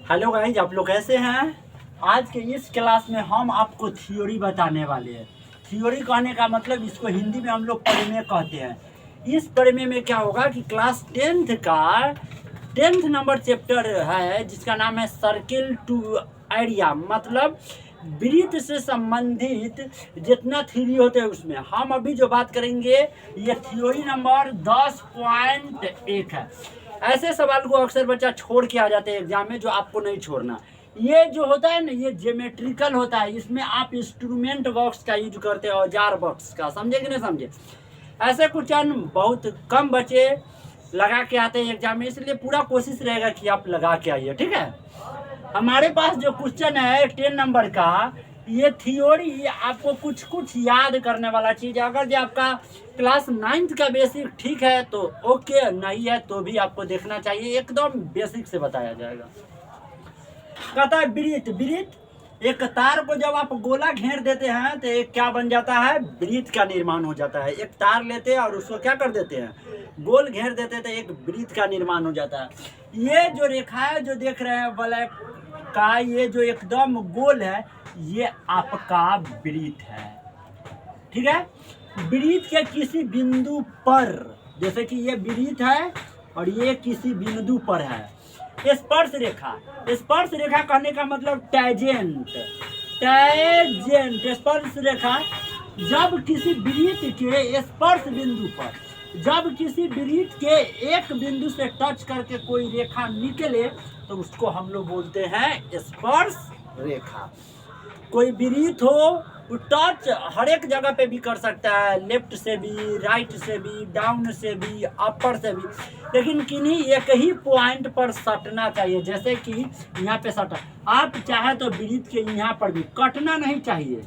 Hello guys, आप लोग कैसे हैं। आज के इस क्लास में हम आपको थ्योरी बताने वाले हैं। थ्योरी कहने का मतलब इसको हिंदी में हम लोग परिमेय कहते हैं। इस परिमेय में क्या होगा कि क्लास 10th का 10th नंबर चैप्टर है जिसका नाम है सर्किल टू एरिया, मतलब वृत्त से संबंधित जितना थ्योरी होते हैं उसमें हम अभी जो बात करेंगे ये थ्योरी नंबर 10.1 है। ऐसे सवाल को अक्सर बच्चा छोड़ के आ जाते हैं एग्जाम में, जो आपको नहीं छोड़ना। ये जो होता है ना, ये ज्योमेट्रिकल होता है, इसमें आप इंस्ट्रूमेंट बॉक्स का यूज करते हैं, औजार बॉक्स का। समझे कि नहीं समझे। ऐसे क्वेश्चन बहुत कम बच्चे लगा के आते हैं एग्जाम में, इसलिए पूरा कोशिश रहेगा कि आप लगा के आइए, ठीक है। हमारे पास जो क्वेश्चन है 10 नंबर का, ये थ्योरी आपको कुछ कुछ याद करने वाला चीज है। अगर जो आपका क्लास 9th का बेसिक ठीक है तो ओके, नहीं है तो भी आपको देखना चाहिए, एकदम बेसिक से बताया जाएगा। कहता है वृत्त, वृत्त एक तार को जब आप गोला घेर देते हैं तो एक क्या बन जाता है, वृत्त का निर्माण हो जाता है। एक तार लेते हैं और उसको क्या कर देते हैं, गोल घेर देते हैं तो एक वृत्त का निर्माण हो जाता है। ये जो रेखा है जो देख रहे हैं ब्लैक का, ये जो एकदम गोल है ये आपका वृत्त है, ठीक है। वृत्त के किसी बिंदु पर, जैसे कि ये वृत्त है और ये किसी बिंदु पर है, स्पर्श रेखा। स्पर्श रेखा कहने का मतलब टैजेंट, टैजेंट स्पर्श रेखा। जब किसी वृत्त के स्पर्श बिंदु पर, जब किसी वृत्त के एक बिंदु से टच करके कोई रेखा निकले तो उसको हम लोग बोलते हैं स्पर्श रेखा। कोई वृत्त हो टच हर एक जगह पे भी कर सकता है, लेफ्ट से भी, राइट से भी, डाउन से भी, अपर से भी, लेकिन किन्हीं एक ही पॉइंट पर सटना चाहिए। जैसे कि यहाँ पे सटा, आप चाहे तो वृत्त के यहाँ पर भी कटना नहीं चाहिए,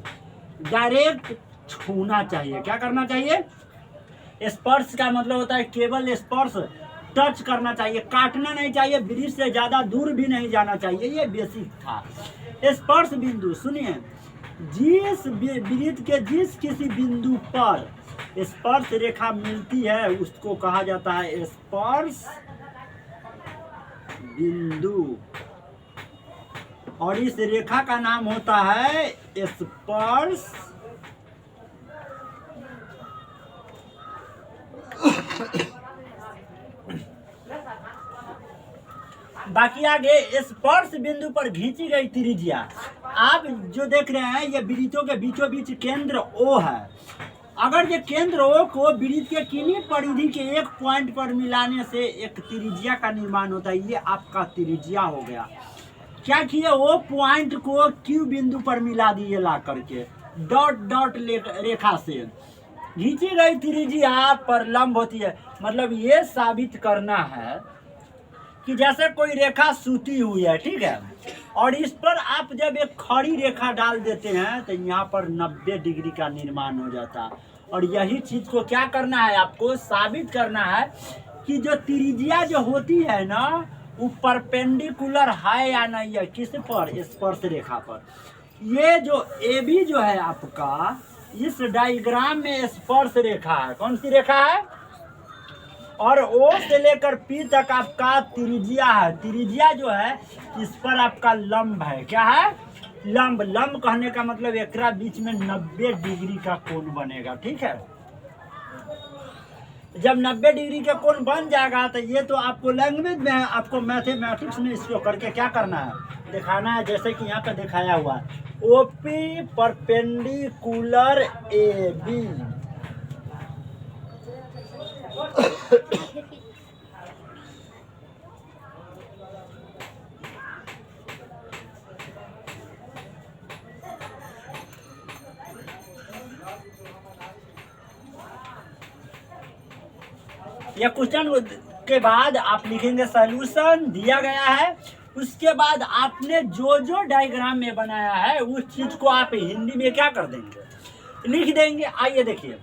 डायरेक्ट छूना चाहिए। क्या करना चाहिए, स्पर्श का मतलब होता है केवल स्पर्श, टच करना चाहिए, काटना नहीं चाहिए, वृत्त से ज्यादा दूर भी नहीं जाना चाहिए। ये बेसिक था। स्पर्श बिंदु सुनिए, जिस वृत्त के जिस किसी बिंदु पर स्पर्श रेखा मिलती है उसको कहा जाता है स्पर्श बिंदु, और इस रेखा का नाम होता है स्पर्श बाकी आगे स्पर्श बिंदु पर खींची गई त्रिज्या, आप जो देख रहे हैं ये वृत्तों के बीचों बीच केंद्र O है। अगर ये केंद्र O को वृत्त के किन्हीं परिधि के एक पॉइंट पर मिलाने से एक त्रिज्या का निर्माण होता है, ये आपका त्रिज्या हो गया। क्या किए, वो पॉइंट को Q बिंदु पर मिला दिए ला करके डॉट डॉट रेखा से। खींची गई त्रिज्या पर लंब होती है, मतलब ये साबित करना है कि जैसे कोई रेखा सूती हुई है, ठीक है, और इस पर आप जब एक खड़ी रेखा डाल देते हैं तो यहाँ पर 90 डिग्री का निर्माण हो जाता है। और यही चीज को क्या करना है, आपको साबित करना है कि जो त्रिज्या जो होती है ना वो परपेंडिकुलर है या नहीं है, किस पर, स्पर्श रेखा पर। ये जो AB जो है आपका, इस डायग्राम में स्पर्श रेखा है। कौन सी रेखा है, और O से लेकर P तक आपका त्रिज्या है। त्रिज्या जो है इस पर आपका लंब है। क्या है, लंब। लंब कहने का मतलब एकरा बीच में 90 डिग्री का कोण बनेगा, ठीक है। जब 90 डिग्री का कोण बन जाएगा तो ये तो आपको लैंग्वेज में है, आपको मैथमेटिक्स में इसको करके क्या करना है, दिखाना है। जैसे कि यहाँ पे दिखाया हुआ है OP परपेंडिकुलर AB। यह क्वेश्चन के बाद आप लिखेंगे सॉल्यूशन दिया गया है। उसके बाद आपने जो जो डायग्राम में बनाया है उस चीज को आप हिंदी में क्या कर देंगे, लिख देंगे। आइए देखिए,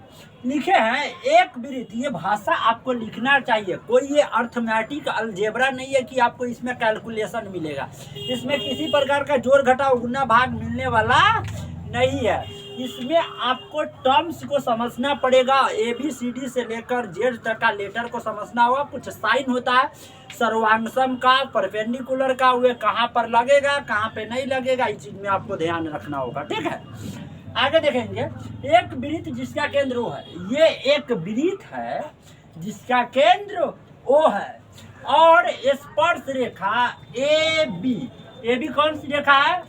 लिखे हैं एक वृत्त, ये भाषा आपको लिखना चाहिए। कोई ये अर्थमेटिक अलजेब्रा नहीं है कि आपको इसमें कैलकुलेशन मिलेगा। इसमें किसी प्रकार का जोड़ घटाव गुना भाग मिलने वाला नहीं है। इसमें आपको टर्म्स को समझना पड़ेगा, ABCD से लेकर Z तक का लेटर को समझना होगा। कुछ साइन होता है सर्वांगसम का, परपेंडिकुलर का, वे कहाँ पर लगेगा कहाँ पे नहीं लगेगा, इस चीज में आपको ध्यान रखना होगा। ठीक है, आगे देखेंगे। एक वृत्त जिसका केंद्र O है, ये एक वृत्त है जिसका केंद्र O है और स्पर्श रेखा AB कौन सी रेखा है?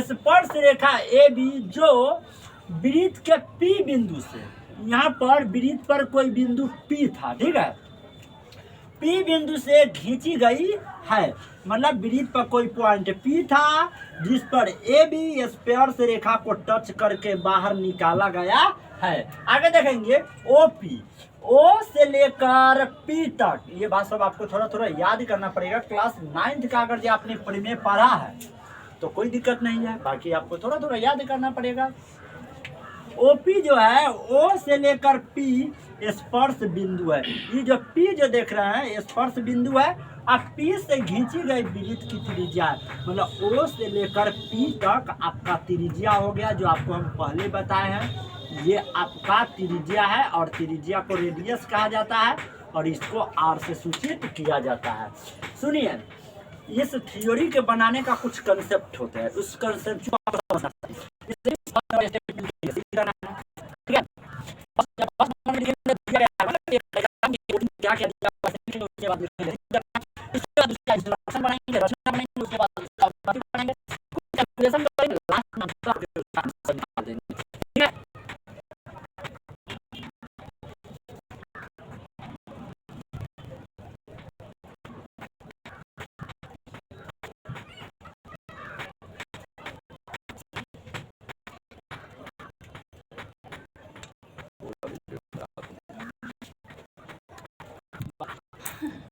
स्पर्श रेखा AB जो वृत्त के P बिंदु से, यहाँ पर वृत्त पर कोई बिंदु P था, ठीक है, P बिंदु से खींची गई है, मतलब वृत्त पर कोई पॉइंट P था जिस पर AB स्पर्श रेखा को टच करके बाहर निकाला गया है। आगे देखेंगे OP, O से लेकर P तक, ये बात सब आपको थोड़ा थोड़ा याद करना पड़ेगा। क्लास 9th का अगर जो आपने परिमेय पढ़ा है तो कोई दिक्कत नहीं है, बाकी आपको थोड़ा थोड़ा याद करना पड़ेगा। OP जो है O से लेकर P स्पर्श बिंदु है। ये जो P जो देख रहे हैं स्पर्श बिंदु है, अब P से खींची गई वृत्त की त्रिज्या है, मतलब O से लेकर P तक आपका त्रिज्या हो गया, जो आपको हम पहले बताए हैं। ये आपका त्रिज्या है और त्रिज्या को रेडियस कहा जाता है और इसको R से सूचित किया जाता है। सुनिए, इस थ्योरी के बनाने का कुछ कंसेप्ट होता है, उस कंसेप्ट को आप समझना चाहिए। ठीक है, क्या